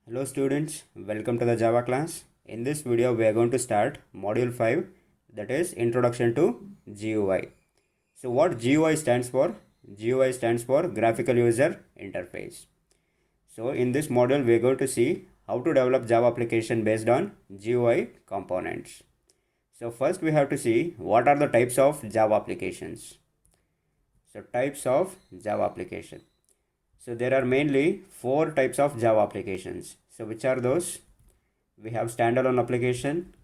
Hello students, welcome to the Java class. In this video we are going to start module 5, that is Introduction to GUI. So what GUI stands for? GUI stands for Graphical User Interface. So in this module we are going to see how to develop Java application based on GUI components. So first we have to see what are the types of Java applications. So types of Java application. So there are mainly four types of Java applications. So which are those? We have standalone application,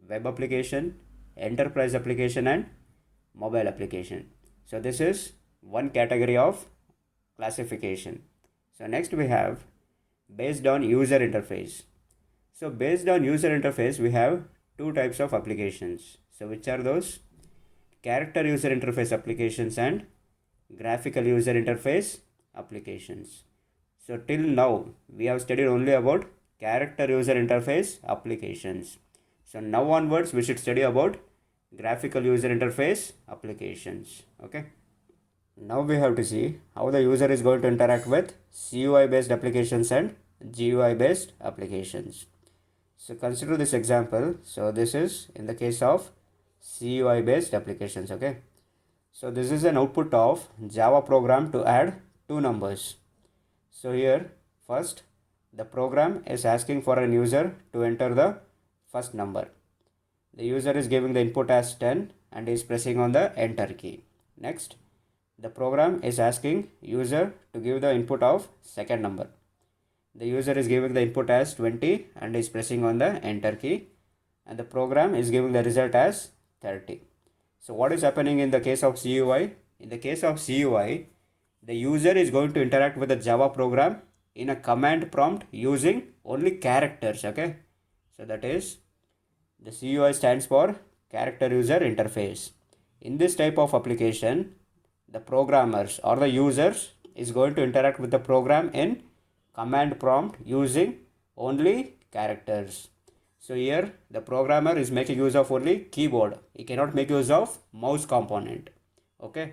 web application, enterprise application and mobile application. So this is one category of classification. So next we have based on user interface. So based on user interface we have two types of applications. So which are those? Character user interface applications and graphical user interface applications. So till now we have studied only about character user interface applications. So now onwards we should study about graphical user interface applications. Okay. Now we have to see how the user is going to interact with CUI based applications and GUI based applications. So consider this example. So this is in the case of CUI based applications. Okay. So this is an output of Java program to add two numbers. So here first the program is asking for an user to enter the first number. The user is giving the input as 10 and is pressing on the enter key. Next the program is asking user to give the input of second number. The user is giving the input as 20 and is pressing on the enter key, and the program is giving the result as 30. So what is happening in the case of CUI? In the case of CUI, the user is going to interact with the Java program in a command prompt using only characters. Okay, so that is the CUI stands for character user interface. In this type of application, the programmers or the users is going to interact with the program in command prompt using only characters. So here the programmer is making use of only keyboard. He cannot make use of mouse component. Okay.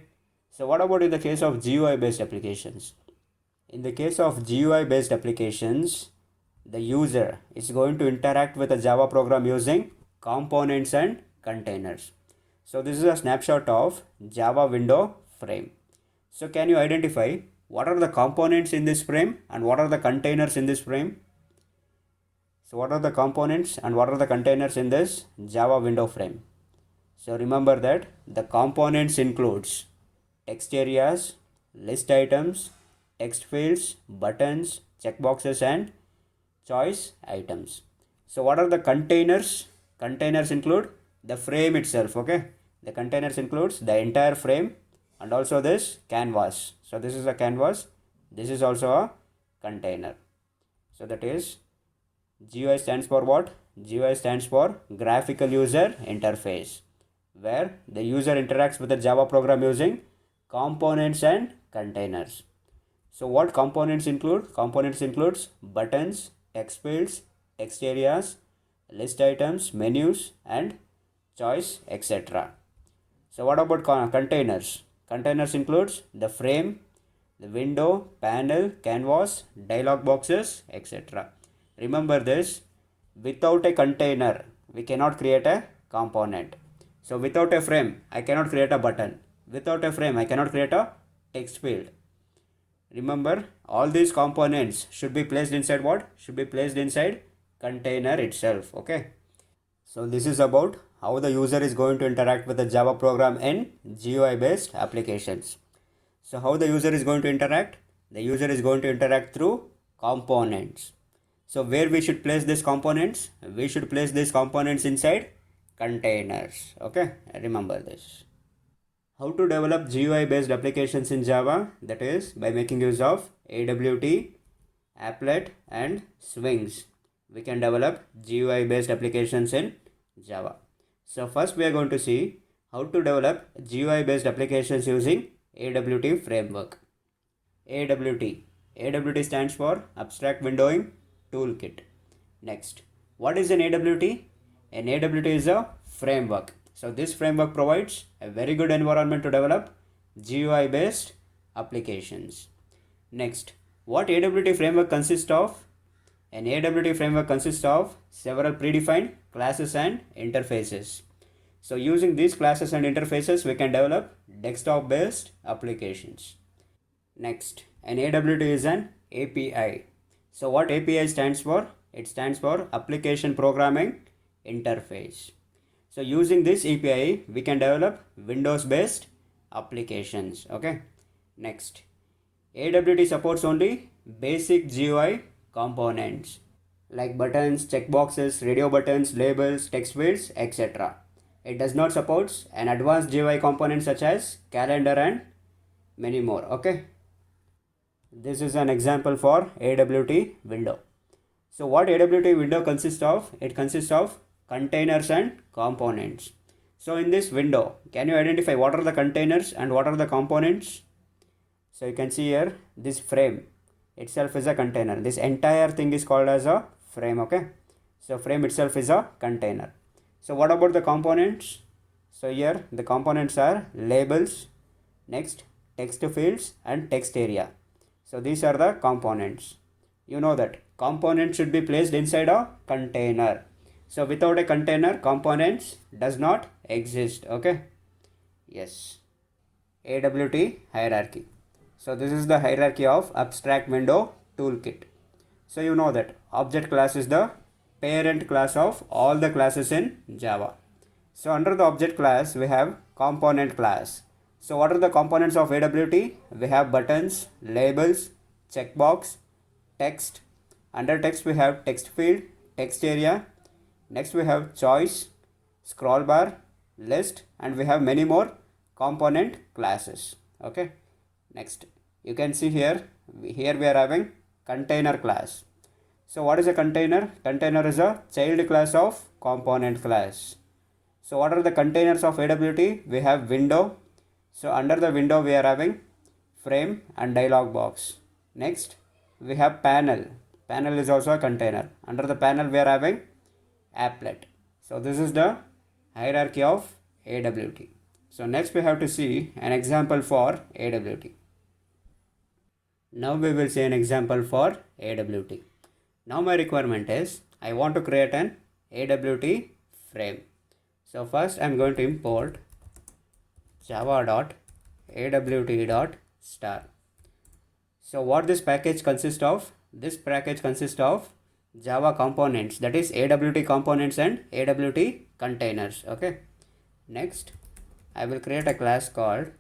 So what about in the case of GUI based applications? In the case of GUI based applications, the user is going to interact with a Java program using components and containers. So this is a snapshot of Java window frame. So can you identify what are the components in this frame and what are the containers in this frame? So what are the components and what are the containers in this Java window frame? So remember that the components includes text areas, list items, text fields, buttons, checkboxes and choice items. So what are the containers? Containers include the frame itself. Okay, the containers includes the entire frame and also this canvas. So this is a canvas, this is also a container. So that is GUI stands for what? GUI stands for graphical user interface, where the user interacts with the Java program using components and containers. So what components include? Components includes buttons, text fields, text areas, list items, menus and choice, etc. So what about containers? Containers includes the frame, the window, panel, canvas, dialog boxes, etc. Remember this, without a container we cannot create a component. So without a frame I cannot create a button. Without a frame I cannot create a text field. Remember, all these components should be placed inside what? Should be placed inside container itself. Okay. So this is about how the user is going to interact with the Java program in GUI based applications. So how the user is going to interact? The user is going to interact through components. So where we should place these components? We should place these components inside containers. Okay, remember this. How to develop GUI based applications in Java? That is by making use of AWT, Applet and Swings. We can develop GUI based applications in Java. So first we are going to see how to develop GUI based applications using AWT framework. AWT. AWT stands for Abstract Windowing Toolkit. Next, what is an AWT? An AWT is a framework. So this framework provides a very good environment to develop GUI based applications. Next, what AWT framework consists of? An AWT framework consists of several predefined classes and interfaces. So using these classes and interfaces, we can develop desktop-based applications. Next, an AWT is an API. So what API stands for? It stands for Application Programming Interface. So using this API, we can develop Windows-based applications. Okay. Next, AWT supports only basic GUI components like buttons, checkboxes, radio buttons, labels, text fields, etc. It does not support an advanced GUI component such as calendar and many more. Okay. This is an example for AWT window. So what AWT window consists of? It consists of containers and components. So in this window, can you identify what are the containers and what are the components? So you can see here, this frame itself is a container. This entire thing is called as a frame. Okay. So frame itself is a container. So what about the components? So here the components are labels, next text fields and text area. So these are the components. You know that components should be placed inside a container. So without a container, components does not exist. Okay. Yes. AWT hierarchy. So this is the hierarchy of abstract window toolkit. So you know that object class is the parent class of all the classes in Java. So under the object class, we have component class. So what are the components of AWT? We have buttons, labels, checkbox, text. Under text, we have text field, text area. Next, we have choice, scroll bar, list, and we have many more component classes. Okay. Next, you can see here we are having container class. So what is a container? Container is a child class of component class. So what are the containers of AWT? We have window. So under the window we are having frame and dialog box. Next, we have panel. Panel is also a container. Under the panel we are having applet. So this is the hierarchy of AWT. So next we have to see an example for AWT. Now we will see an example for AWT. Now my requirement is I want to create an AWT frame. So first I am going to import java.awt.star. So what this package consists of? This package consists of Java components, that is AWT components and AWT containers. Okay. Next, I will create a class called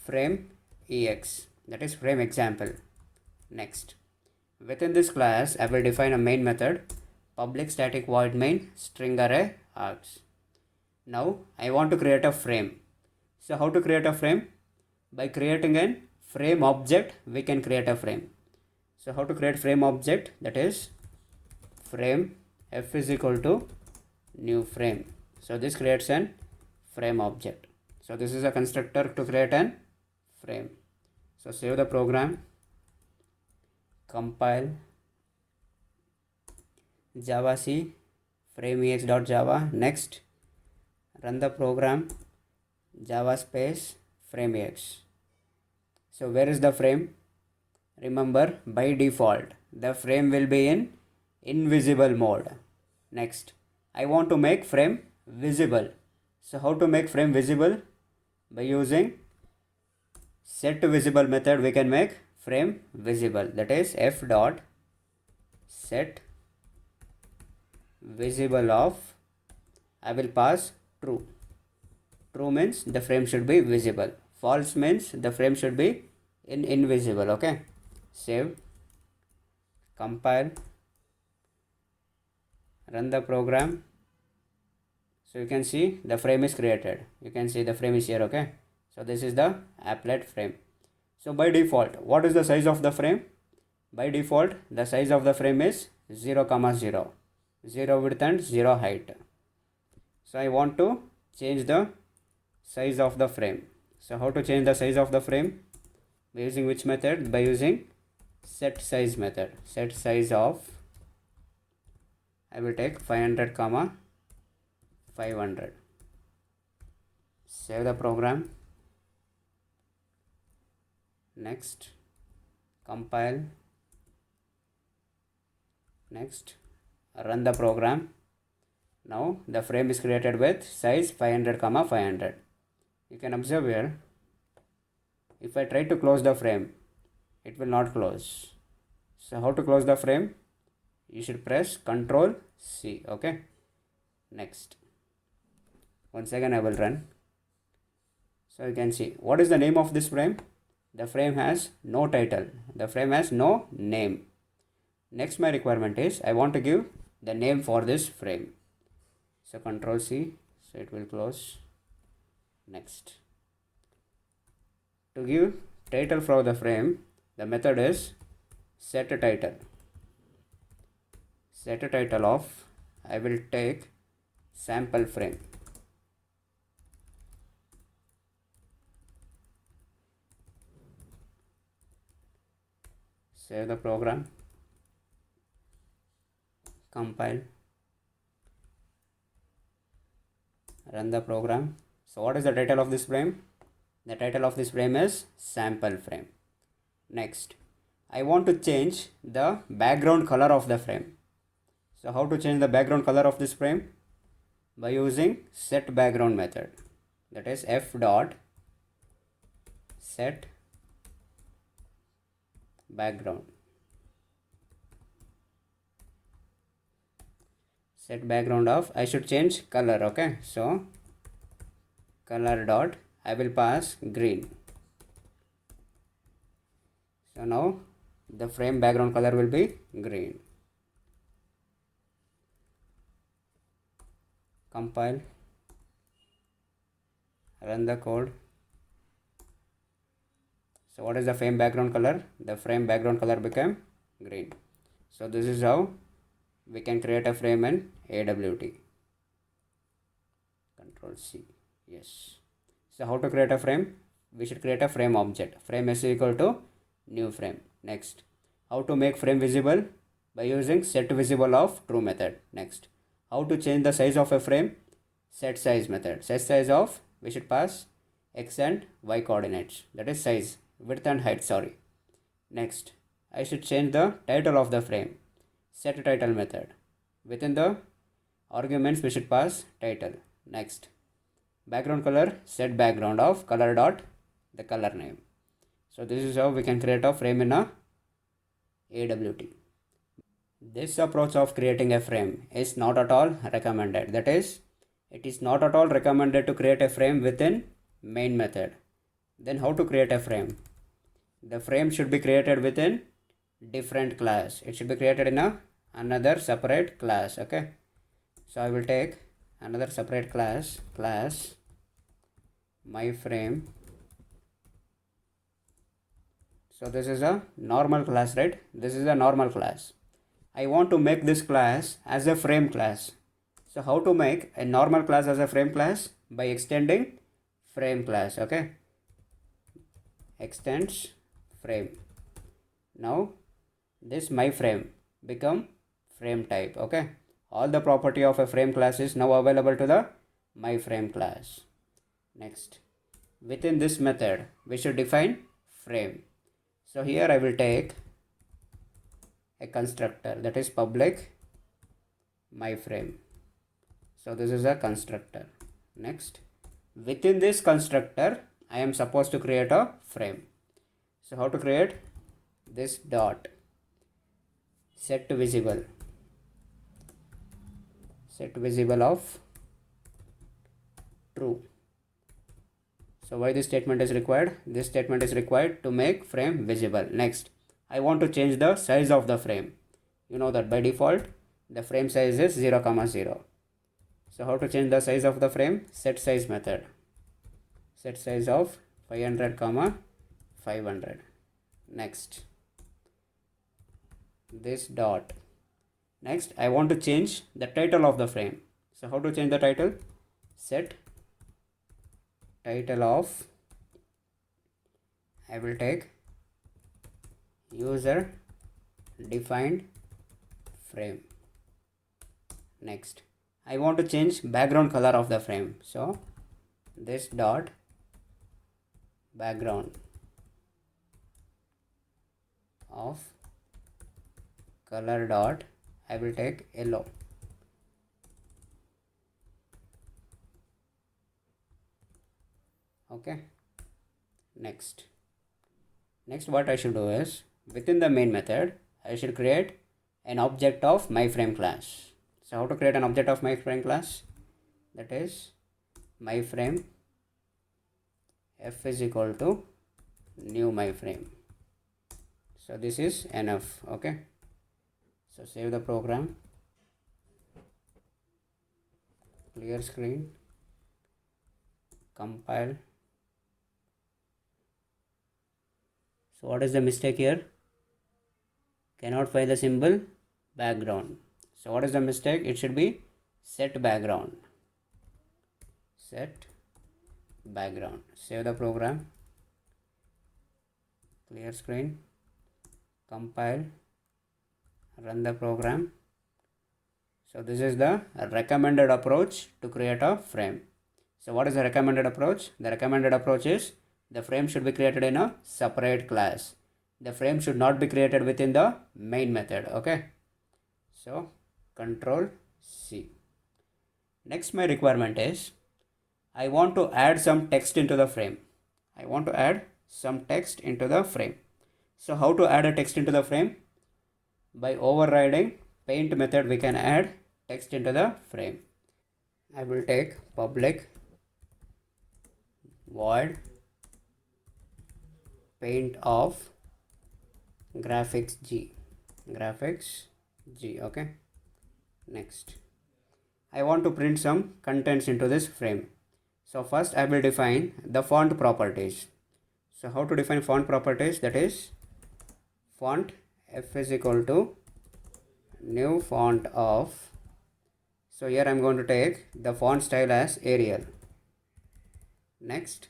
frameEx, that is frame example. Next, within this class, I will define a main method, public static void main string array args. Now, I want to create a frame. So how to create a frame? By creating a frame object, we can create a frame. So how to create frame object? That is frame f is equal to new frame. So this creates an frame object. So this is a constructor to create an frame. So save the program, compile, javac frameex.java. Next, run the program, java space frameex. So where is the frame? Remember, by default the frame will be in invisible mode. Next, I want to make frame visible. So how to make frame visible? By using set visible method we can make frame visible, that is f dot set visible of, I will pass true. True means the frame should be visible, false means the frame should be in invisible. Okay. Save, compile, run the program. So you can see the frame is created. You can see the frame is here. Okay. So this is the applet frame. So by default, what is the size of the frame? By default, the size of the frame is 0, 0. 0 width and 0 height. So I want to change the size of the frame. So how to change the size of the frame? By using which method? By using set size method. Set size of, I will take 500, 500. Save the program. Next, compile, Next, run the program. Now the frame is created with size 500 comma 500. You can observe here, if I try to close the frame, it will not close. So how to close the frame? You should press Ctrl C. Okay. Next, once again I will run. So you can see, what is the name of this frame? The frame has no title. The frame has no name. Next, my requirement is I want to give the name for this frame. So Ctrl C, so it will close. Next, to give title for the frame, the method is set a title. Set a title of, I will take sample frame. Save the program, compile, run the program. So what is the title of this frame? The title of this frame is sample frame. Next, I want to change the background color of the frame. So how to change the background color of this frame? By using set background method. That is f dot set background. Set background of, I should change color. Okay, so color dot, I will pass green. So now the frame background color will be green. Compile, run the code. So what is the frame background color? The frame background color became green. So this is how we can create a frame in AWT. Control C. Yes. So how to create a frame? We should create a frame object. Frame is equal to new frame. Next, how to make frame visible? By using set visible of true method. Next, how to change the size of a frame? Set size method. Set size of, we should pass x and y coordinates. That is size, width and height, sorry. Next, I should change the title of the frame. Set title method. Within the arguments we should pass title. Next, background color, set background of color dot the color name. So this is how we can create a frame in a AWT. This approach of creating a frame is not at all recommended. That is, it is not at all recommended to create a frame within main method. Then how to create a frame? The frame should be created within different class. It should be created in another separate class. Okay, so I will take another separate class my frame. So this is a normal class, right? This is a normal class. I want to make this class as a frame class. So how to make a normal class as a frame class? By extending frame class. Okay, extends frame. Now this my frame become frame type. Okay, all the property of a frame class is now available to the my frame class. Next, within this method we should define frame. So here I will take a constructor, that is public my frame. So this is a constructor. Next, within this constructor I am supposed to create a frame. So how to create? This dot set visible of true. So why this statement is required? This statement is required to make frame visible. Next, I want to change the size of the frame. You know that by default the frame size is 0, 0. So how to change the size of the frame? Set size method. Set size of 500, 500. Next, this dot. Next, I want to change the title of the frame. So how to change the title? Set title of, I will take user defined frame. Next, I want to change background color of the frame. So this dot background of color dot, I will take yellow. Okay. Next what I should do is, within the main method, I should create an object of myFrame class. So how to create an object of myFrame class? That is myFrame f is equal to new myFrame. So this is enough. Okay. So save the program, clear screen, compile. So what is the mistake here? Cannot find the symbol background. So what is the mistake? It should be set background. Set background. Save the program, clear screen, compile, run the program. So this is the recommended approach to create a frame. So what is the recommended approach? The recommended approach is the frame should be created in a separate class. The frame should not be created within the main method. Okay. So Control C. Next, my requirement is I want to add some text into the frame. So how to add a text into the frame? By overriding paint method, we can add text into the frame. I will take public void paint of graphics G. Okay. Next, I want to print some contents into this frame. So first I will define the font properties. So how to define font properties? That is font f is equal to new font of. So here I am going to take the font style as Arial. Next,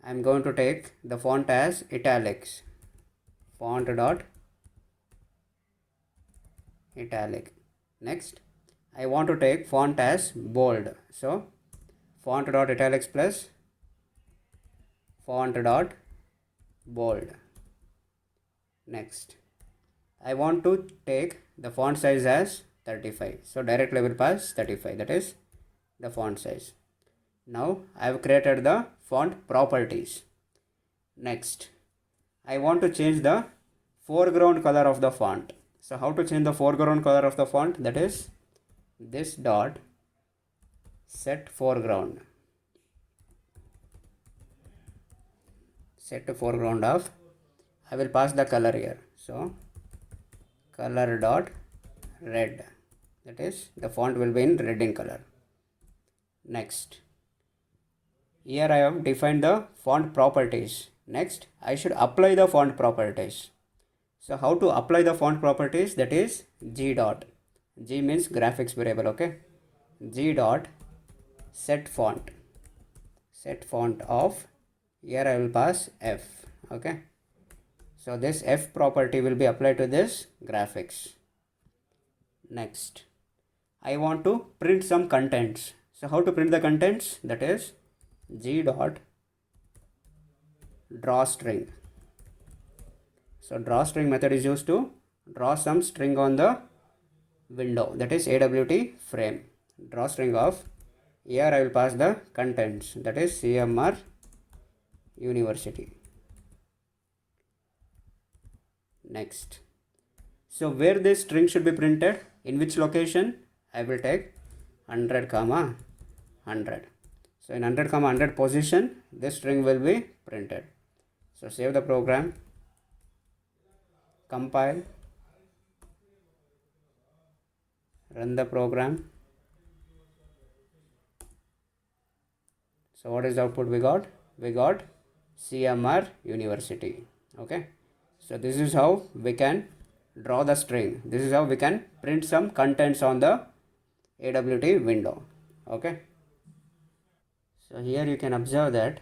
I am going to take the font as italics. Font dot italic. Next, I want to take font as bold. So font dot italics plus font dot bold. Next, I want to take the font size as 35. So directly I will pass 35. That is the font size. Now I have created the font properties. Next, I want to change the foreground color of the font. So how to change the foreground color of the font? That is this dot set foreground. Set to foreground of, I will pass the color here. So color dot red. That is the font will be in red in color. Next, here I have defined the font properties. Next, I should apply the font properties. So how to apply the font properties? That is G dot. G means graphics variable. Okay. G dot set font. Set font of, here I will pass F. Okay. So this F property will be applied to this graphics. Next, I want to print some contents. So how to print the contents? That is G dot draw string. So draw string method is used to draw some string on the window. That is AWT frame. Draw string of, here I will pass the contents. That is CMR University. Next, so where this string should be printed, in which location? I will take 100, 100. So in 100, 100 position, this string will be printed. So save the program, compile, run the program. So what is the output we got? We got CMR University. Okay. So this is how we can draw the string. This is how we can print some contents on the AWT window. Okay. So here you can observe that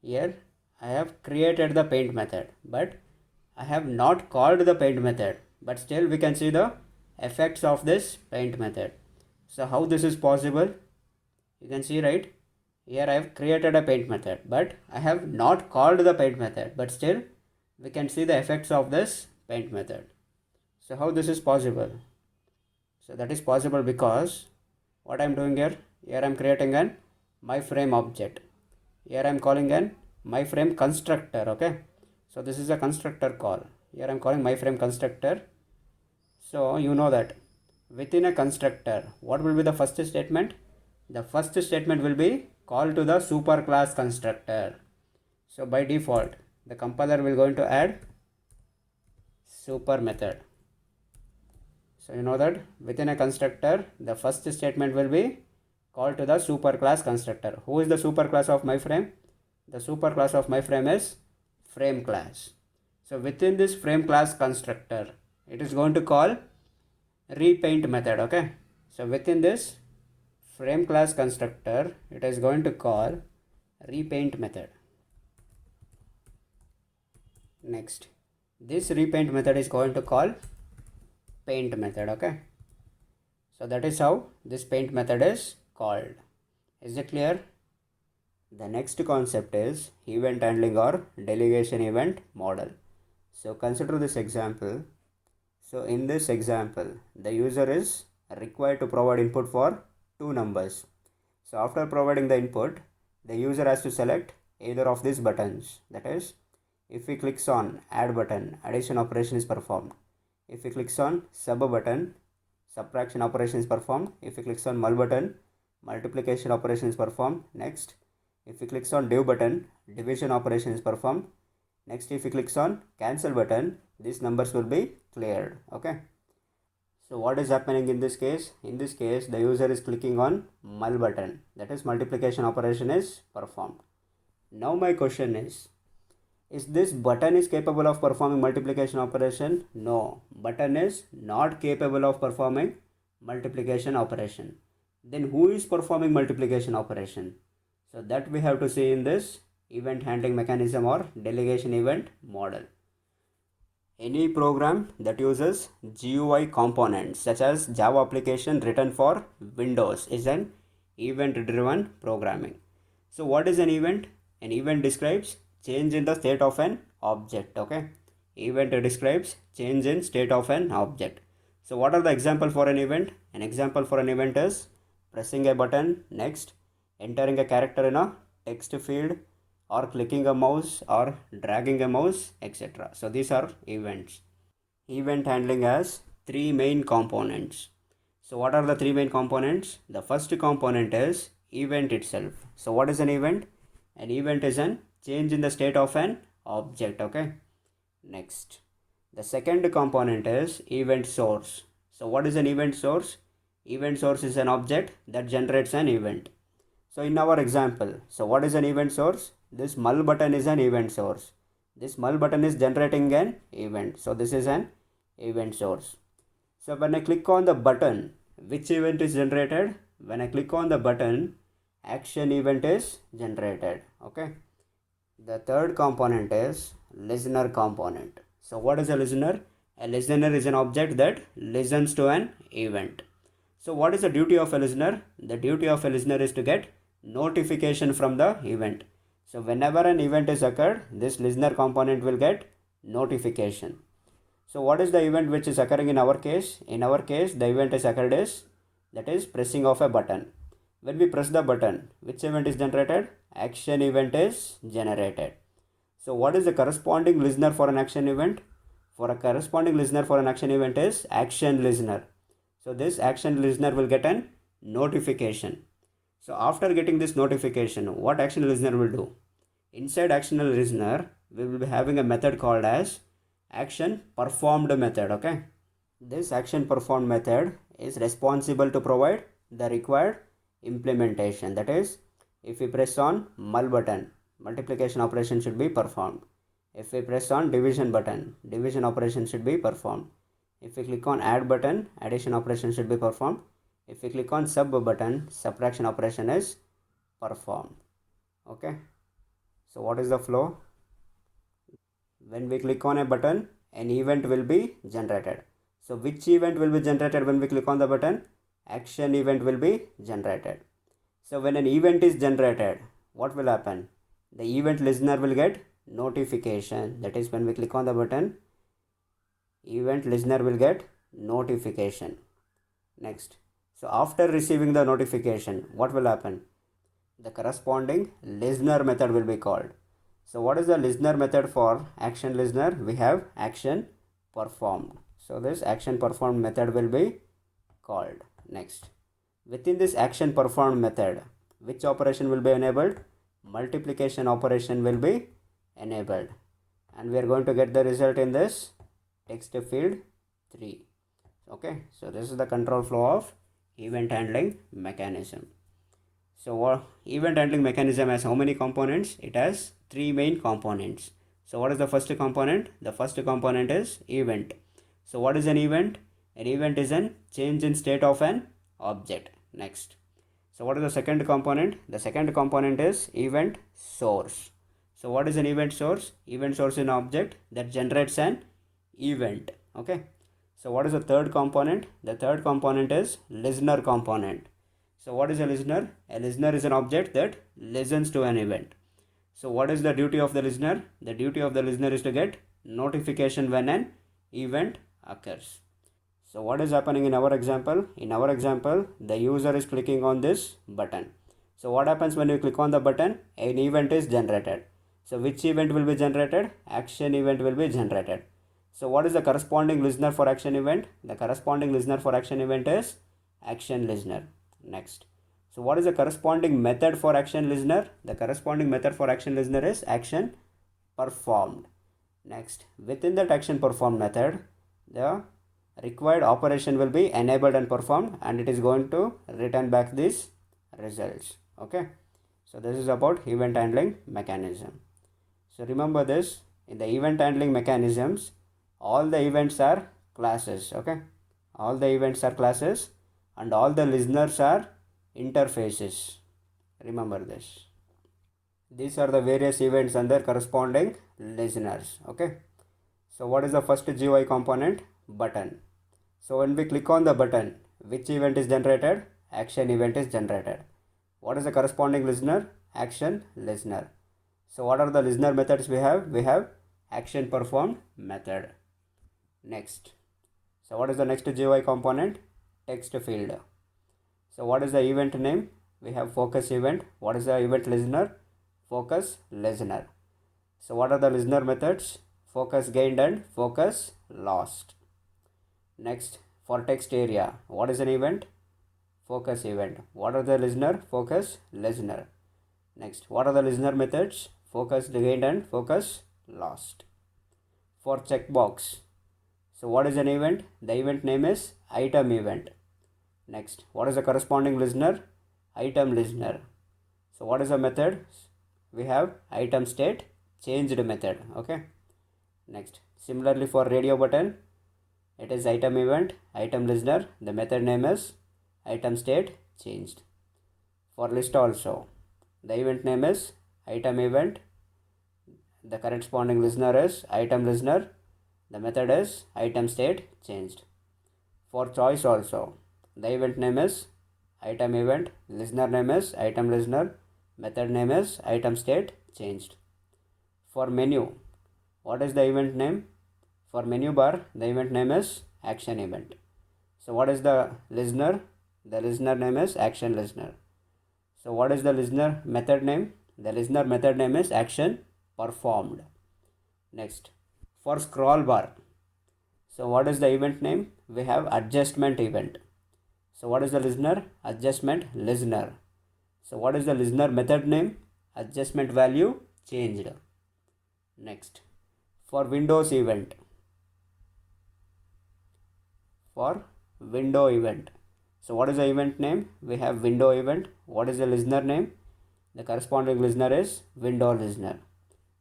here I have created the paint method, but I have not called the paint method, but still we can see the effects of this paint method. So how this is possible? You can see, right? Here I have created a paint method, but I have not called the paint method, but still we can see the effects of this paint method. So how this is possible? So that is possible because what I am doing here, I am creating an myFrame object. Here I am calling an myFrame constructor. Okay, so this is a constructor call. Here I am calling myFrame constructor. So you know that within a constructor, what will be the first statement? The first statement will be call to the superclass constructor. So by default, the compiler will going to add super method. So you know that within a constructor, the first statement will be call to the superclass constructor. Who is the superclass of myFrame? The superclass of myFrame is frame class. So within this frame class constructor, it is going to call repaint method. Okay, so within this frame class constructor, it is going to call repaint method. Next, this repaint method is going to call paint method. Okay, so that is how this paint method is called. Is it clear? The next concept is event handling or delegation event model. So consider this example. So in this example, the user is required to provide input for two numbers. So after providing the input, the user has to select either of these buttons. That is, if he clicks on add button, addition operation is performed. If he clicks on sub button, subtraction operation is performed. If he clicks on mul button, multiplication operation is performed. Next, if he clicks on div button, division operation is performed. Next, if he clicks on cancel button, these numbers will be cleared. Okay. So what is happening in this case? In this case, the user is clicking on mul button. That is, multiplication operation is performed. Now my question is this button is capable of performing multiplication operation? No, button is not capable of performing multiplication operation. Then who is performing multiplication operation? So that we have to see in this event handling mechanism or delegation event model. Any program that uses GUI components such as Java application written for Windows is an event driven programming. So what is an event? An event describes change in the state of an object. Okay, event describes change in state of an object. So what are the example for an event? An example for an event is pressing a button, next entering a character in a text field, or clicking a mouse or dragging a mouse, etc. So these are events. Event handling has three main components. So what are the three main components? The first component is event itself. So what is an event? An event is an change in the state of an object. Okay, next, the second component is event source. So what is an event source? Event source is an object that generates an event. So in our example, so what is an event source? This mul button is an event source. This mul button is generating an event. So this is an event source. So when I click on the button, which event is generated? When I click on the button, action event is generated. Okay. The third component is listener component. So what is a listener? A listener is an object that listens to an event. So what is the duty of a listener? The duty of a listener is to get notification from the event. So whenever an event is occurred, this listener component will get notification. So what is the event which is occurring in our case? In our case, the event is occurred is, that is, pressing of a button. When we press the button, which event is generated? Action event is generated. So what is the corresponding listener for an action event? For a corresponding listener for an action event is action listener. So this action listener will get an notification. So after getting this notification, what action listener will do? Inside action listener, we will be having a method called as action performed method. Okay, this action performed method is responsible to provide the required implementation. That is, if we press on mul button, multiplication operation should be performed. If we press on division button, division operation should be performed. If we click on add button, addition operation should be performed. If we click on sub button, subtraction operation is performed. Okay, so what is the flow? When we click on a button, an event will be generated. So which event will be generated when we click on the button? Action event will be generated. So when an event is generated, what will happen? The event listener will get notification. That is, when we click on the button, event listener will get notification. Next, so after receiving the notification, what will happen? The corresponding listener method will be called. So what is the listener method for action listener? We have action performed. So this action performed method will be called. Next, within this action performed method, which operation will be enabled? Multiplication operation will be enabled, and we are going to get the result in this text field 3. Okay, so this is the control flow of event handling mechanism. So event handling mechanism has how many components? It has 3 main components. So what is the first component? The first component is event. So what is an event? An event is an change in state of an object. Next, so what is the second component? The second component is event source. So what is an event source? Event source is an object that generates an event. Okay, so what is the third component? The third component is listener component. So what is a listener? A listener is an object that listens to an event. So what is the duty of the listener? The duty of the listener is to get notification when an event occurs. So what is happening in our example? In our example, the user is clicking on this button. So what happens when you click on the button? An event is generated. So which event will be generated? Action event will be generated. So what is the corresponding listener for action event? The corresponding listener for action event is action listener. Next, so what is the corresponding method for action listener? The corresponding method for action listener is action performed. Next, within that action performed method, the required operation will be enabled and performed, and it is going to return back these results. Okay, so this is about event handling mechanism. So remember this, in the event handling mechanisms, all the events are classes. Okay, all the events are classes, and all the listeners are interfaces. Remember this. These are the various events and their corresponding listeners. Okay, so what is the first GUI component? Button. So when we click on the button, which event is generated? Action event is generated. What is the corresponding listener? Action listener. So what are the listener methods we have? We have action performed method. Next, so what is the next GUI component? Text field. So what is the event name? We have focus event. What is the event listener? Focus listener. So what are the listener methods? Focus gained and focus lost. Next, for text area, what is an event? Focus event. What are the listener? Focus listener. Next, what are the listener methods? Focus gained and focus lost. For checkbox, so what is an event? The event name is item event. Next, what is the corresponding listener? Item listener. So what is the method? We have item state changed method. Okay. Next, similarly for radio button, it is item event, item listener. The method name is item state changed. For list also, the event name is item event. The corresponding listener is item listener. The method is item state changed. For choice also, the event name is item event, listener name is item listener, method name is item state changed. For menu, what is the event name? For menu bar, the event name is action event. So what is the listener? The listener name is action listener. So what is the listener method name? The listener method name is action performed. Next, for scroll bar, so what is the event name? We have adjustment event. So what is the listener? Adjustment listener. So what is the listener method name? Adjustment value changed. Next, for Windows event, for window event, so what is the event name? We have window event. What is the listener name? The corresponding listener is window listener.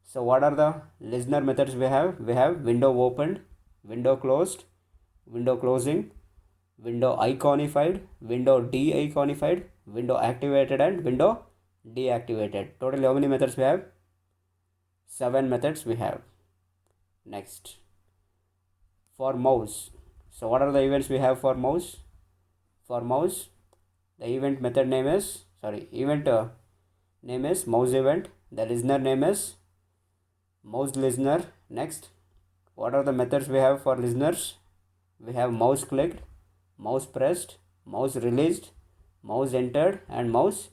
So what are the listener methods we have? We have window opened, window closed, window closing, window iconified, window de-iconified, window activated, and window deactivated. Totally how many methods we have? 7 methods we have. Next, for mouse, so what are the events we have for mouse? For mouse, the event method name is event name is mouse event. The listener name is mouse listener. Next, what are the methods we have for listeners? We have mouse clicked, mouse pressed, mouse released, mouse entered, and mouse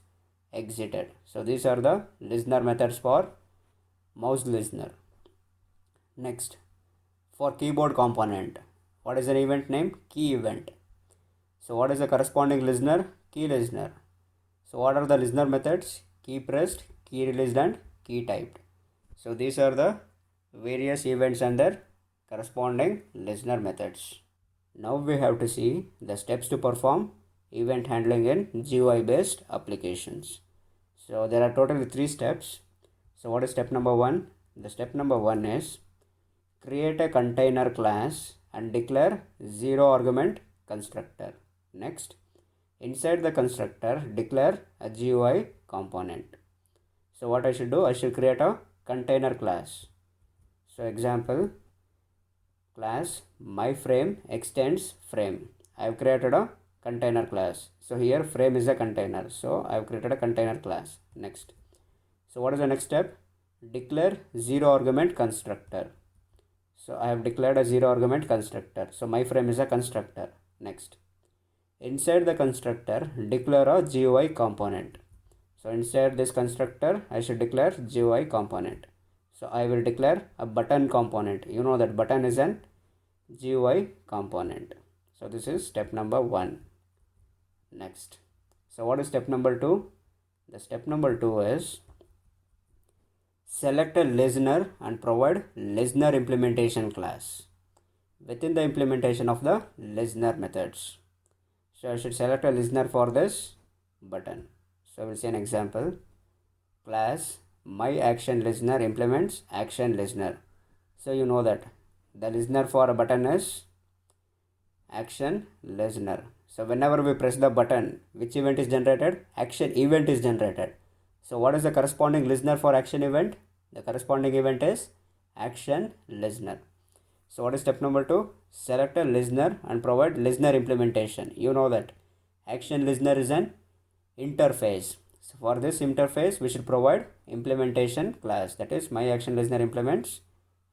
exited. So these are the listener methods for mouse listener. Next, for keyboard component, what is an event name? Key event. So what is the corresponding listener? Key listener. So what are the listener methods? Key pressed, key released, and key typed. So these are the various events and their corresponding listener methods. Now we have to see the steps to perform event handling in GUI based applications. So there are totally 3 steps. So what is step number 1? The step number 1 is create a container class and declare zero argument constructor. Next, inside the constructor declare a GUI component. So what I should do? I should create a container class. So example, class myFrame extends frame. I have created a container class. So here frame is a container. So I have created a container class. Next. So what is the next step? Declare zero argument constructor. So I have declared a zero argument constructor. So myFrame is a constructor. Next. Inside the constructor declare a GUI component. So inside this constructor I should declare GUI component. So I will declare a button component. You know that button is an GUI component. So this is step number 1. Next. So what is step number 2? The step number 2 is select a listener and provide listener implementation class within the implementation of the listener methods. So I should select a listener for this button. So we'll see an example. Class myActionListener implements action listener. So you know that the listener for a button is action listener. So whenever we press the button, which event is generated? Action event is generated. So what is the corresponding listener for action event? The corresponding event is action listener. So what is step number 2? Select a listener and provide listener implementation. You know that action listener is an interface. So for this interface, we should provide implementation class. That is myActionListener implements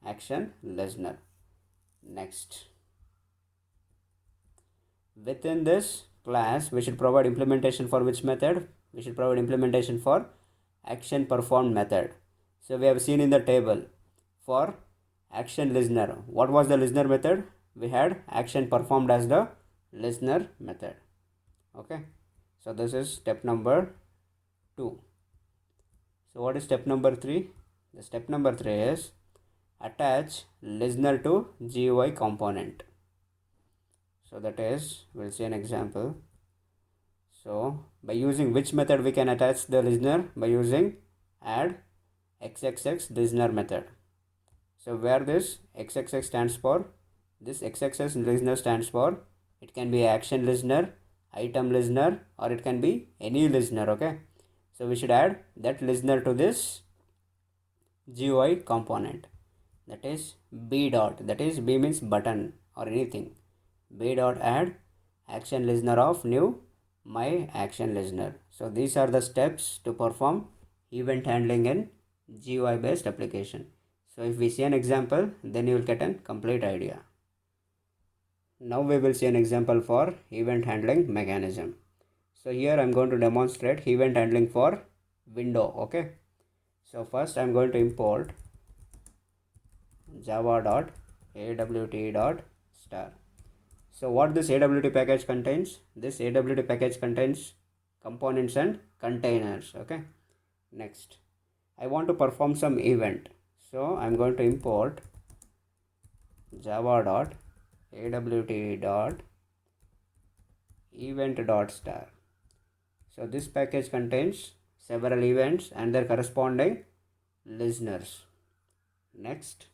action listener. Next. Within this class, we should provide implementation for which method? We should provide implementation for action performed method. So we have seen in the table for action listener. What was the listener method? We had action performed as the listener method. Okay. So this is step number 2. So what is step number 3? The step number 3 is attach listener to GUI component. So that is, we'll see an example. So by using which method we can attach the listener? By using add xxx listener method. So where this xxx stands for, this xxx listener stands for, it can be action listener, item listener, or it can be any listener. Okay. So we should add that listener to this GUI component. That is b dot. That is b means button or anything. B dot add action listener of new myActionListener. So these are the steps to perform event handling in GUI based application. So if we see an example, then you will get a complete idea. Now we will see an example for event handling mechanism. So here I am going to demonstrate event handling for window. Okay. So first I am going to import java.awt.star. So what this AWT package contains? This AWT package contains components and containers. Okay. Next, I want to perform some event. So I'm going to import java.awt.event.star. So this package contains several events and their corresponding listeners. Next,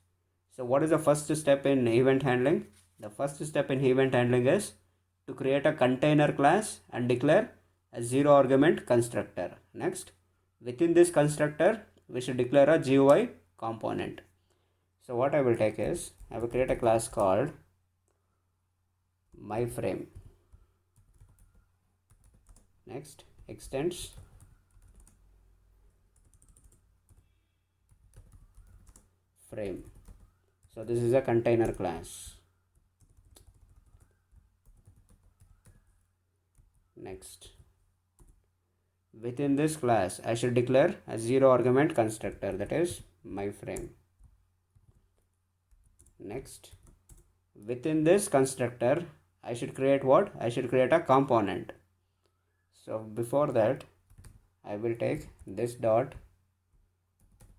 so what is the first step in event handling? The first step in event handling is to create a container class and declare a zero argument constructor. Next, within this constructor, we should declare a GUI component. So what I will take is, I will create a class called myFrame. Next, extends frame. So this is a container class. Next, within this class I should declare a zero argument constructor, that is my frame. Next, within this constructor I should create what? I should create a component. So before that I will take this dot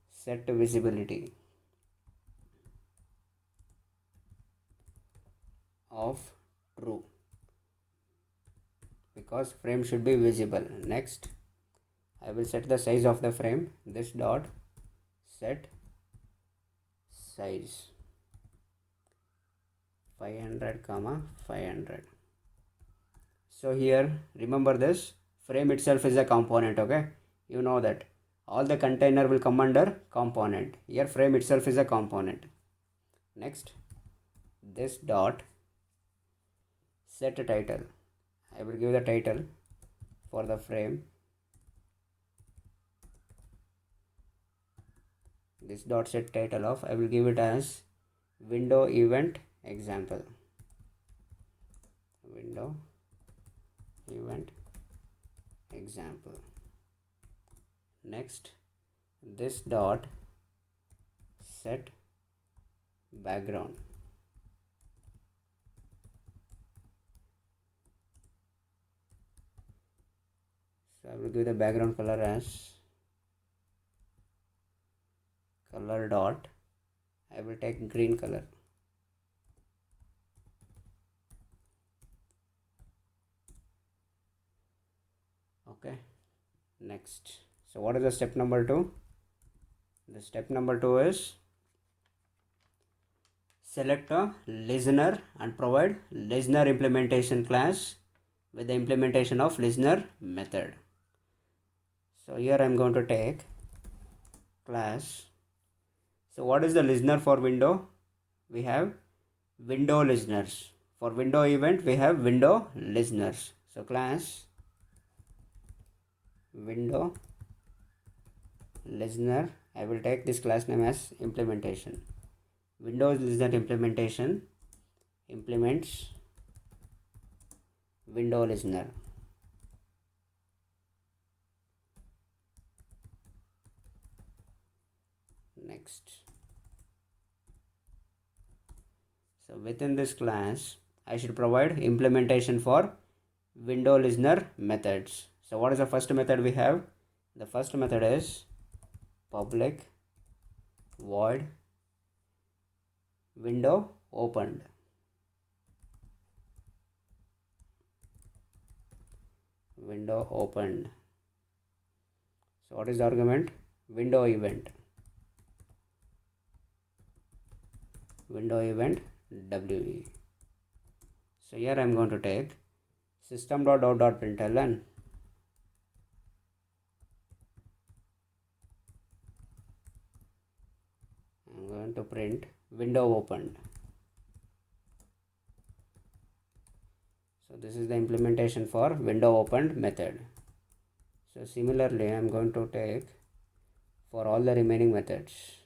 set visibility of true, because frame should be visible. Next, I will set the size of the frame. This dot set size 500 comma 500. So here remember, this frame itself is a component. Okay, you know that all the container will come under component. Here frame itself is a component. Next, this dot set a title. I will give the title for the frame. This dot set title of, I will give it as window event example. Window event example. Next, this dot set background. So I will give the background color as color dot, I will take green color. Okay, next, so what is the step number 2? The step number 2 is select a listener and provide listener implementation class with the implementation of listener method. So here I am going to take class. So what is the listener for window? We have window listeners. For window event we have window listeners. So class window listener, I will take this class name as implementation. Windows listener implementation implements window listener. Next, so within this class I should provide implementation for window listener methods. So what is the first method we have? The first method is public void window opened. Window opened. So what is the argument? Window event. Window event WE. So here I am going to take system.out.println. I am going to print window opened. So this is the implementation for window opened method. So similarly I am going to take for all the remaining methods.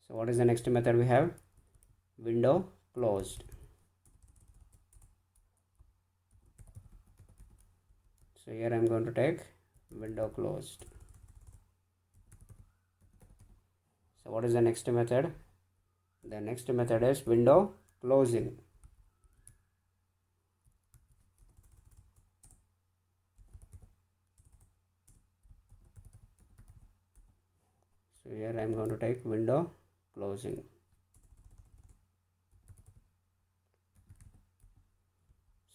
So what is the next method we have? Window closed. So here I am going to take window closed. So what is the next method? The next method is window closing. So here I am going to take window closing.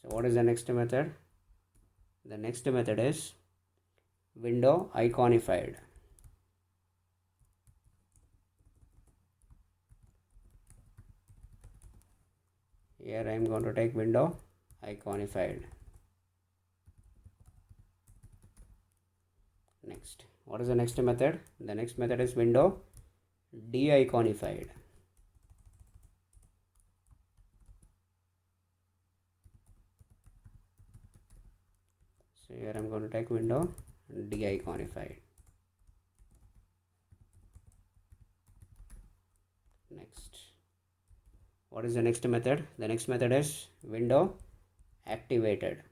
So what is the next method? The next method is window iconified. Here I am going to take window iconified. Next, what is the next method? The next method is window de-iconified. here I'm going to take window deiconified. Next, what is the next method? The next method is window activated.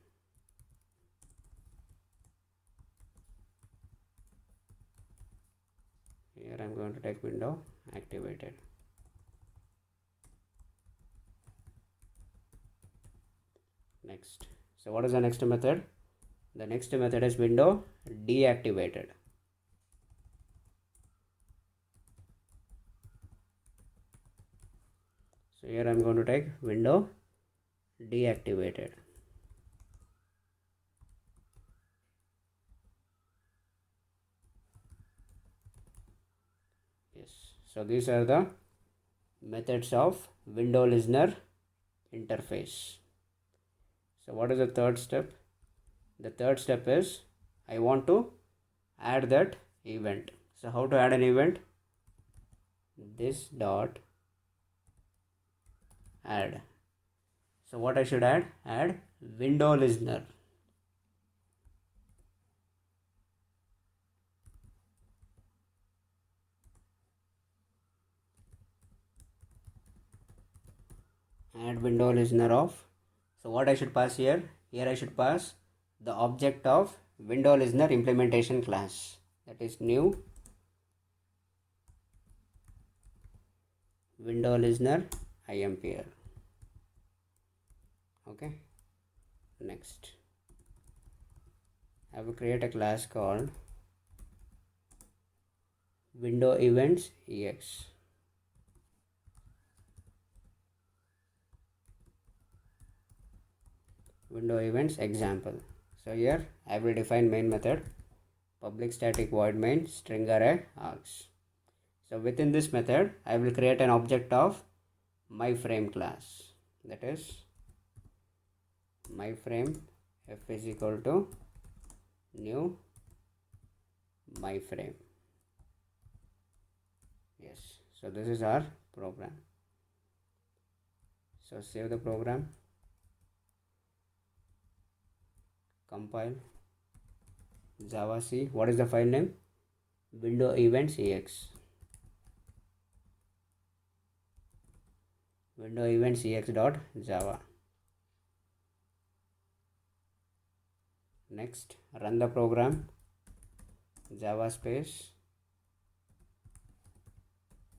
Here I'm going to take window activated. Next, so what is the next method? The next method is window deactivated. So here I'm going to take window deactivated. Yes, so these are the methods of window listener interface. So what is the third step? The third step is I want to add that event. So how to add an event? This dot add. So what I should add? Add window listener. Add window listener of. So what I should pass here? Here I should pass the object of window listener implementation class, that is new window listener IMPL. Okay, next I will create a class called window events ex. Window events example. So here I will define main method public static void main string array args. So within this method I will create an object of myFrame class, that is myFrame f is equal to new myFrame. Yes, so this is our program. So save the program, compile, Java C. What is the file name? Window events ex. Window events ex dot java. Next, run the program. Java space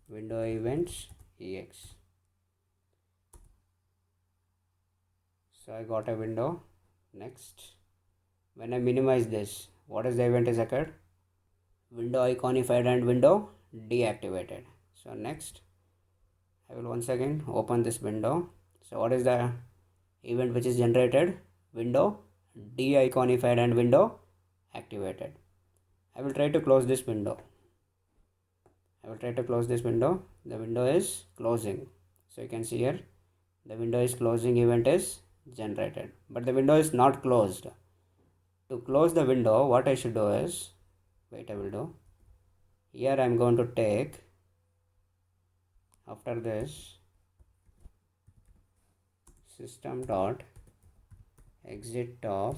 window events ex. So I got a window. Next, when I minimize this, what is the event is occurred? Window iconified and window deactivated. So next I will once again open this window. So what is the event which is generated? Window deiconified and window activated. I will try to close this window. The window is closing. So you can see here the window is closing event is generated, but the window is not closed. To close the window, what I should do is, wait, I will do. Here I am going to take, after this, system dot exit of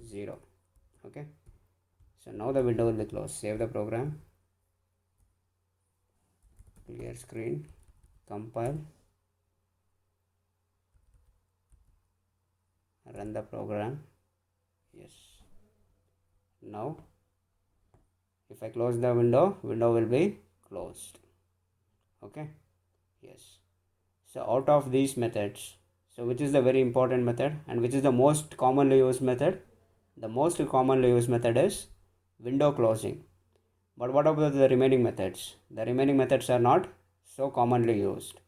0. Okay. So now the window will be closed. Save the program. Clear screen. Compile. Run the program. Yes. Now if I close the window will be closed. Okay. Yes. So out of these methods, so which is the very important method and which is the most commonly used method? The most commonly used method is window closing. But what about the remaining methods? The remaining methods are not so commonly used.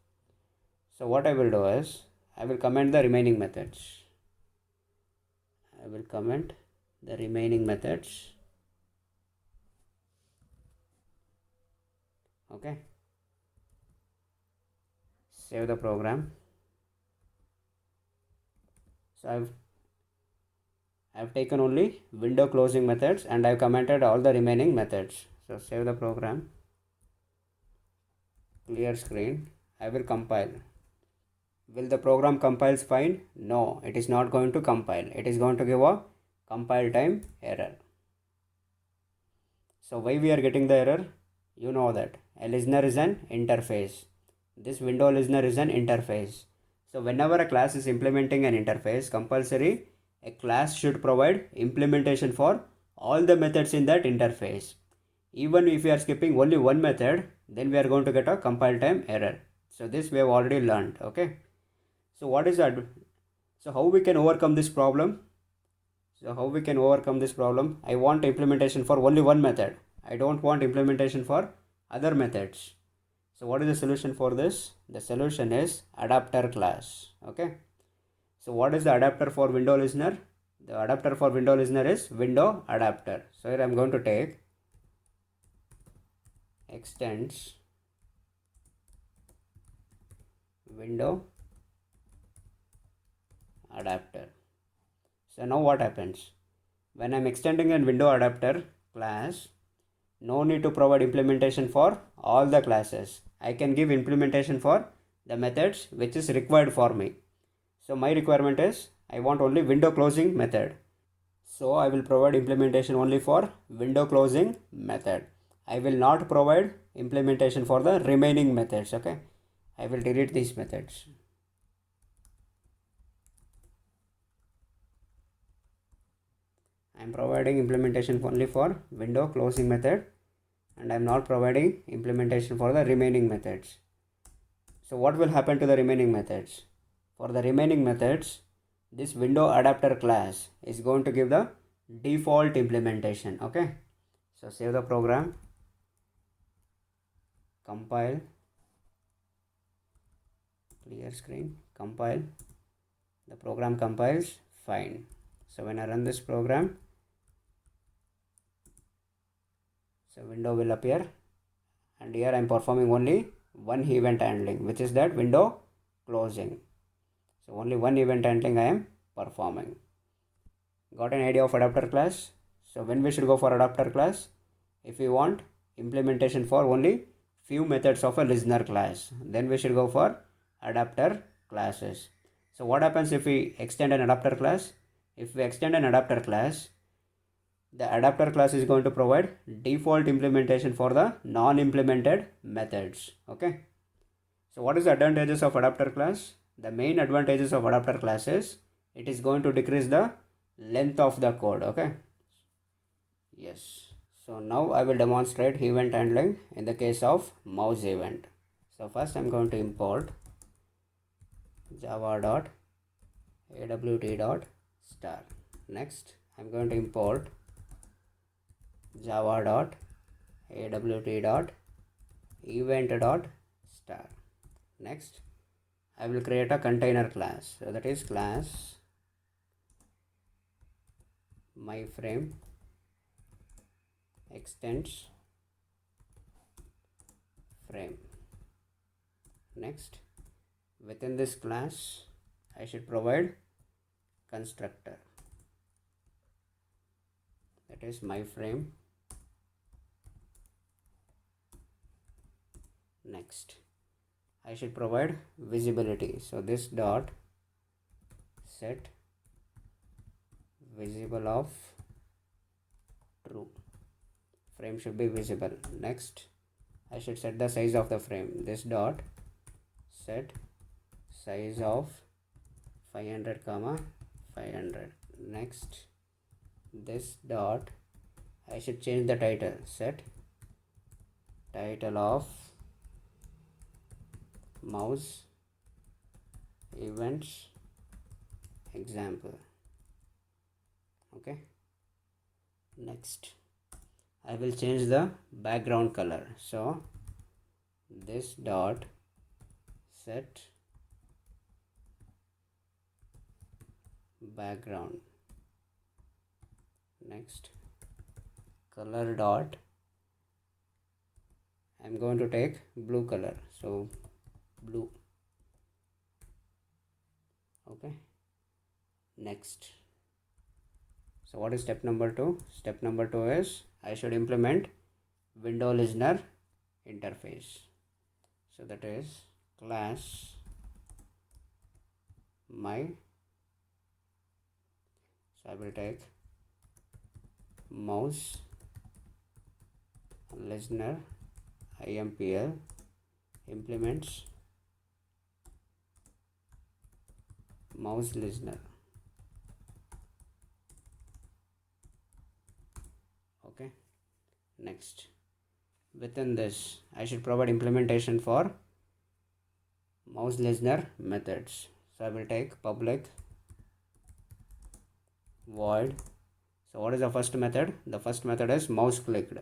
So what I will do is, I will comment the remaining methods. Okay. Save the program. So I've taken only window closing methods and I've commented all the remaining methods. So save the program. Clear screen. I will compile. Will the program compiles fine? No, it is not going to compile. It is going to give a compile time error. So why we are getting the error? You know that a listener is an interface. This window listener is an interface. So whenever a class is implementing an interface, compulsory a class should provide implementation for all the methods in that interface. Even if we are skipping only one method, then we are going to get a compile time error. So this we have already learned. Okay. So what is that? So how we can overcome this problem? I want implementation for only one method. I don't want implementation for other methods. So what is the solution for this? The solution is adapter class. Okay. So what is the adapter for window listener? The adapter for window listener is window adapter. So here I am going to take extends window adapter. So now what happens? When I am extending a window adapter class, no need to provide implementation for all the classes. I can give implementation for the methods which is required for me. So my requirement is I want only window closing method. So I will provide implementation only for window closing method. I will not provide implementation for the remaining methods. Okay. I will delete these methods. I am providing implementation only for window closing method, and I am not providing implementation for the remaining methods. So what will happen to the remaining methods? For the remaining methods, this window adapter class is going to give the default implementation. Okay. So save the program, compile, clear screen, compile. The program compiles fine. So when I run this program, so window will appear, and here I am performing only one event handling, which is that window closing. So only one event handling I am performing. Got an idea of adapter class? So when we should go for adapter class? If we want implementation for only few methods of a listener class, then we should go for adapter classes. So what happens if we extend an adapter class? If we extend an adapter class, the adapter class is going to provide default implementation for the non-implemented methods. Okay. So what is the advantages of adapter class? The main advantages of adapter class is it is going to decrease the length of the code. Okay. Yes. So now I will demonstrate event handling in the case of mouse event. So first I am going to import java.awt.star. Next I am going to import java.awt.event.star. Next I will create a container class. So that is class myFrame extends frame. Next, within this class I should provide constructor, that is myFrame. Next I should provide visibility. So this dot set visible of true. Frame should be visible. Next I should set the size of the frame. This dot set size of 500 comma 500. Next this dot I should change the title. Set title of mouse events example. Okay. Next I will change the background color. So this dot set background. Next color dot I am going to take blue color. So blue. Okay. Next, so what is step number 2? Step number 2 is I should implement window listener interface. So that is class my, so I will take mouse listener impl implements mouse listener. Okay, next, within this I should provide implementation for mouse listener methods. So I will take public void. So what is the first method? The first method is mouse clicked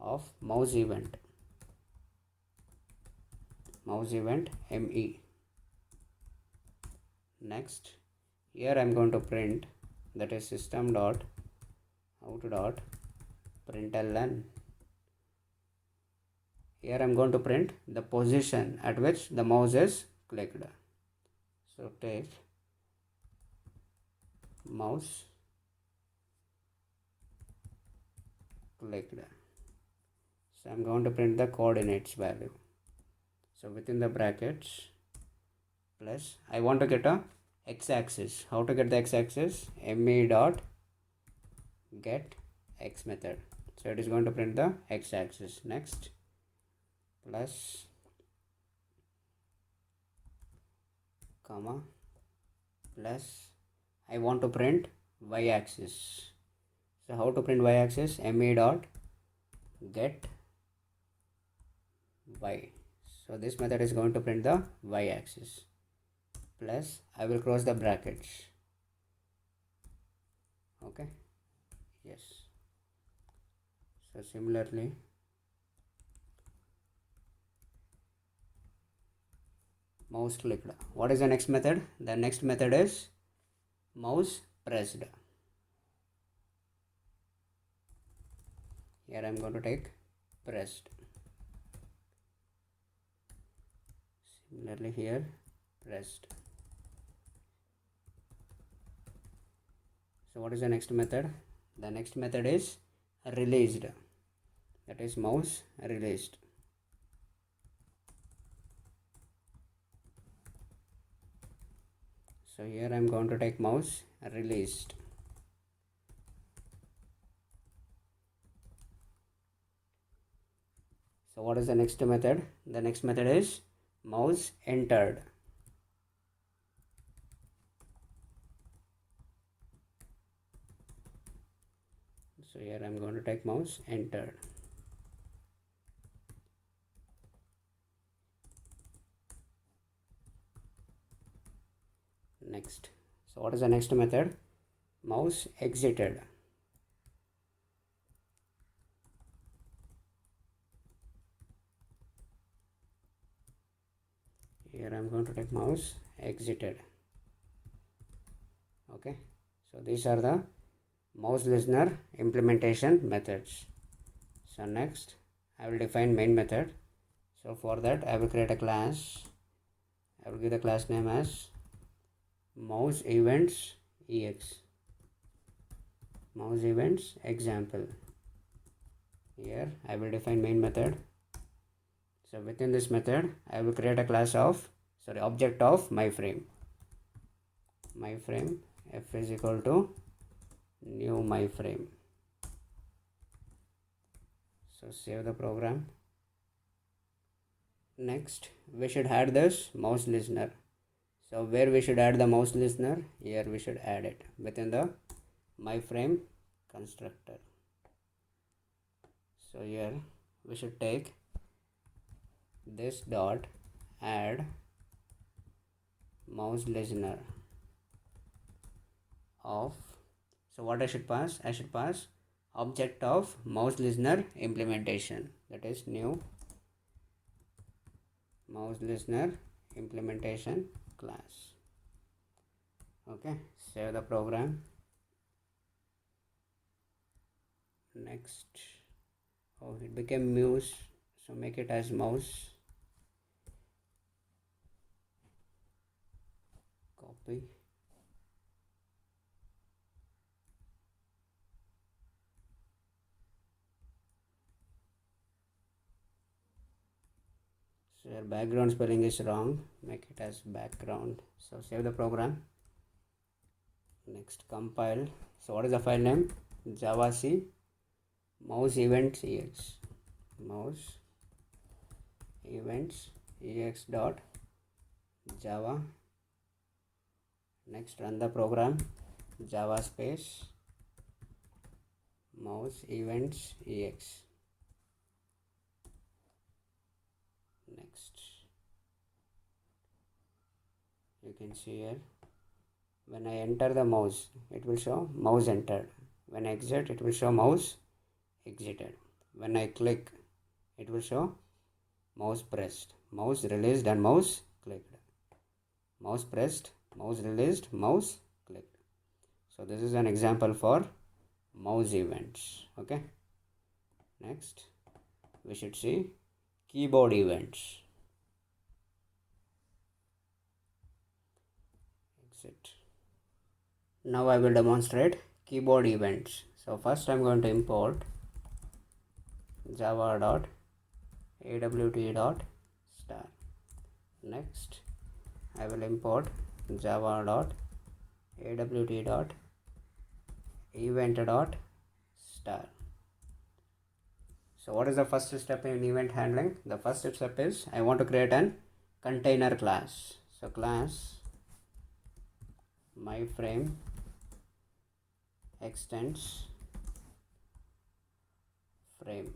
of mouse event me. Next, here I am going to print, that is system dot out dot println. Here I am going to print the position at which the mouse is clicked. So take mouse clicked. So I am going to print the coordinates value. So within the brackets plus I want to get a x-axis. How to get the x-axis? me dot get x method. So it is going to print the x-axis. Next, plus comma plus I want to print y-axis. So how to print y-axis? me dot get y. So this method is going to print the y-axis. Plus I will close the brackets. Okay, yes. So similarly mouse clicked. What is the next method? The next method is mouse pressed. Here I am going to take pressed. Similarly here pressed. So what is the next method? The next method is released, that is mouse released. So here I am going to take mouse released. So what is the next method? The next method is mouse entered. So here I am going to take mouse entered. Next, so what is the next method? Mouse exited. Here I am going to take mouse exited. Okay, so these are the mouse listener implementation methods. So next I will define main method. So for that I will create a class. I will give the class name as mouse events ex, mouse events example. Here I will define main method. So within this method I will create a class of object of myFrame f is equal to new myFrame. So save the program. Next we should add this mouse listener. So where we should add the mouse listener? Here we should add it within the myFrame constructor. So here we should take this dot add mouse listener of, so what I should pass? I should pass object of mouse listener implementation, that is new mouse listener implementation class. Okay, save the program. Next, oh, it became mouse, so make it as mouse. Copy. So your background spelling is wrong, make it as background. So save the program. Next compile. So what is the file name? Javac mouse events ex, mouse events ex dot java. Next run the program, java space mouse events ex. Next you can see here, when I enter the mouse it will show mouse entered, when I exit it will show mouse exited, when I click it will show mouse pressed, mouse released and mouse clicked, mouse pressed, mouse released, mouse clicked. So this is an example for mouse events. Okay, next we should see keyboard events. Exit. Now I will demonstrate keyboard events. So first I'm going to import java.awt.star. Next I will import java.awt.event.star. So what is the first step in event handling? The first step is I want to create an container class. So class myFrame extends frame.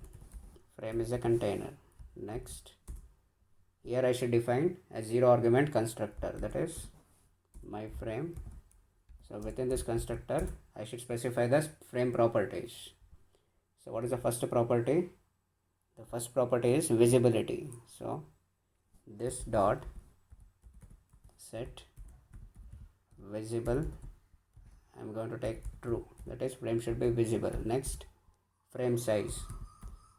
Frame is a container. Next, here I should define a zero argument constructor, that is myFrame. So within this constructor I should specify the frame properties. So what is the first property? The first property is visibility. So this dot set visible, I'm going to take true, that is frame should be visible. Next, frame size,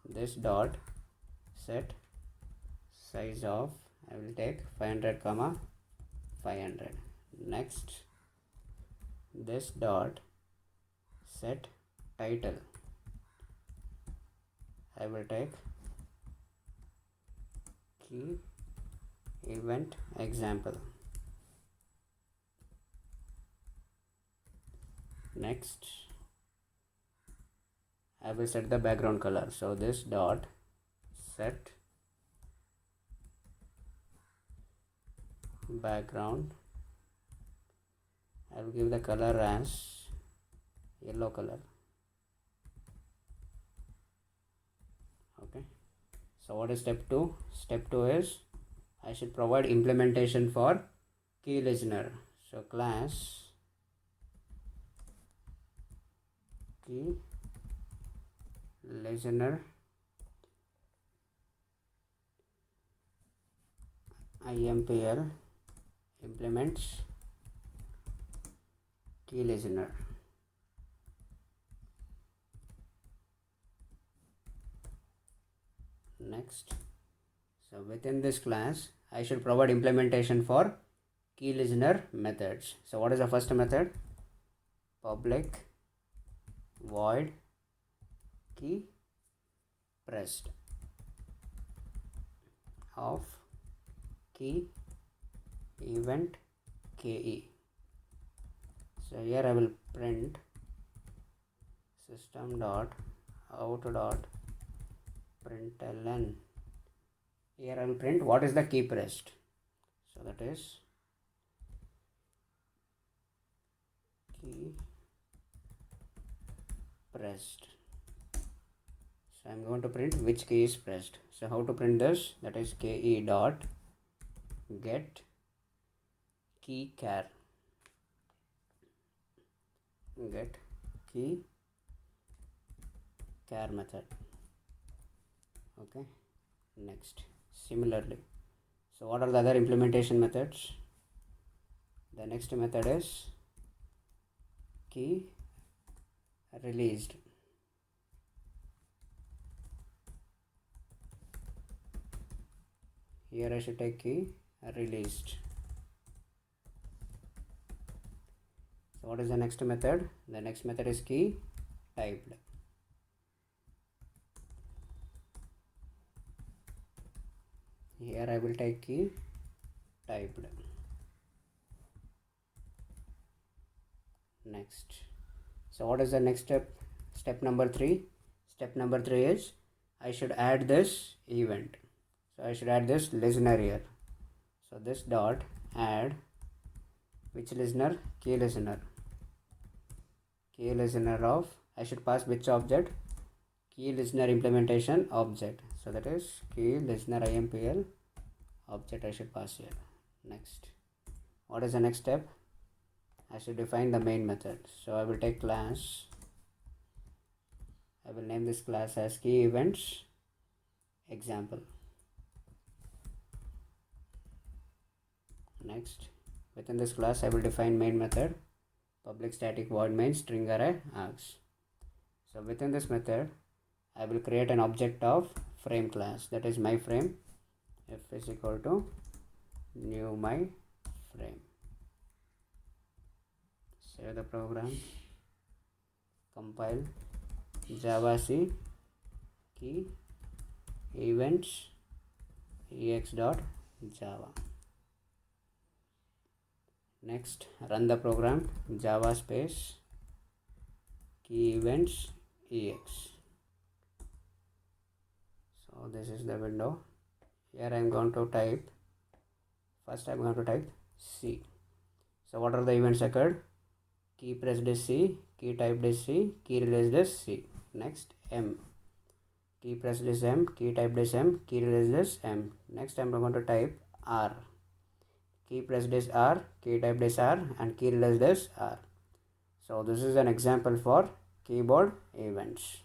this dot set size of, I will take 500 comma 500. Next, this dot set title, I will take key event example. Next I will set the background color. So this dot set background, I will give the color as yellow color. Okay, so what is step 2? Step 2 is I should provide implementation for key listener. So class key listener IMPL implements key listener. Next, so within this class I should provide implementation for key listener methods. So what is the first method? Public void key pressed of key event ke. So here I will print system.out.println. Here I will print what is the key pressed. So that is key pressed. So I am going to print which key is pressed. So how to print this? That is ke dot get key char, get key char method. Okay, next similarly, so what are the other implementation methods? The next method is key released. Here I should take key released. So what is the next method? The next method is key typed. Here I will take key typed. Next. So what is the next step? Step number 3. Step number 3 is I should add this event. So I should add this listener here. So this dot add which listener? Key listener. Key listener of, I should pass which object? Key listener implementation object. So that is key listener impl object I should pass here. Next. What is the next step? I should define the main method. So I will take class. I will name this class as key events example. Next, within this class I will define main method public static void main string array args. So within this method I will create an object of frame class, that is my frame. F is equal to new my frame. Save the program, compile, Java C key events ex.java. Next, run the program, Java space key events ex. So this is the window. Here I am going to type, first I am going to type C. So what are the events occurred? Key pressed is C, key typed is C, key released is C. Next, M. Key pressed is M, key typed is M, key released is M. Next I am going to type R. Key pressed is R, key typed is R, and key released is R. So this is an example for keyboard events.